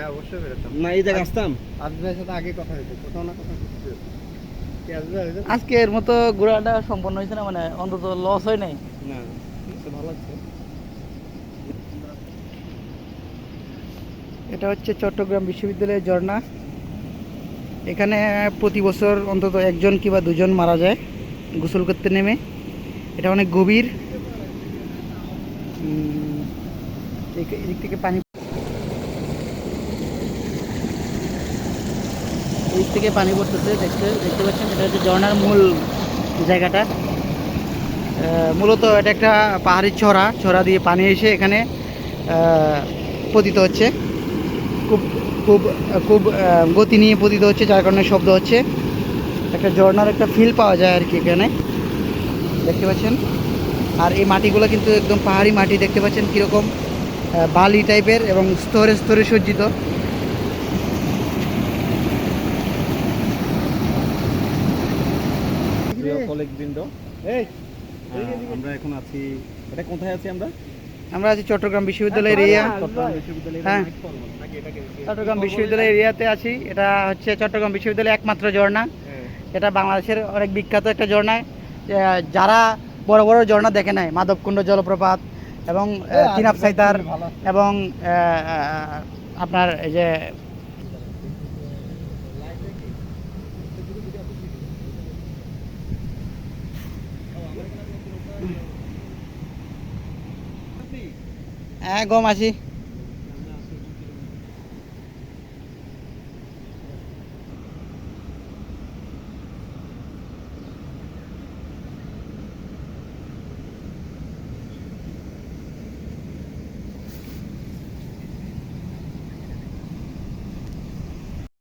হ্যাঁ অবশ্যই বেরোতাম। না এই জায়গায় আসতাম? আজকে ভাইয়ের সাথে আগে কথা হয়েছে, কোথাও না কোথাও ঘুরতে যেতাম। কি আজকে হয়েছে? আজকে এর মতো ঘোরাটা সম্পন্ন হয়েছে না, মানে অন্তত লস হয় নাই। না ঠিক আছে, ভালো লাগছে। এটা হচ্ছে চট্টগ্রাম বিশ্ববিদ্যালয়ের ঝর্ণা। এখানে প্রতি বছর অন্তত একজন কিংবা দুজন মারা যায় গোসল করতে নেমে। এটা অনেক গভীর। এদিক থেকে পানি, এদিক থেকে পানি পড়তেছে, দেখতে পাচ্ছেন। এটা হচ্ছে ঝর্ণার মূল জায়গাটা। মূলত এটা একটা পাহাড়ি ছড়া দিয়ে পানি এসে এখানে পতিত হচ্ছে। খুব খুব খুব গতি নিয়ে পতিত হচ্ছে, যার কারণে শব্দ হচ্ছে। একটা ঝর্ণার একটা ফিল পাওয়া যায় আর কি এখানে, দেখতে পাচ্ছেন। আর এই মাটিগুলো কিন্তু একদম পাহাড়ি মাটি, দেখতে পাচ্ছেন কীরকম বালি টাইপের এবং স্তরে স্তরে সজ্জিত। প্রিয় কলিগবৃন্দ, আমরা এখন আছি, এটা কোথায় আছি আমরা? আমরা আছি চট্টগ্রাম বিশ্ববিদ্যালয়ের এরিয়া। চট্টগ্রাম বিশ্ববিদ্যালয়ের হ্যাঁ, চট্টগ্রাম বিশ্ববিদ্যালয়ের এরিয়াতে আছি। এটা হচ্ছে চট্টগ্রাম বিশ্ববিদ্যালয়ের একমাত্র ঝর্ণা। এটা বাংলাদেশের অনেক বিখ্যাত একটা ঝর্ণা। যারা বড় বড় ঝর্ণা দেখে নাই, মাধবকুণ্ড জলপ্রপাত এবং তিনাপ সাইতার এবং আপনার এই যে গম আছি।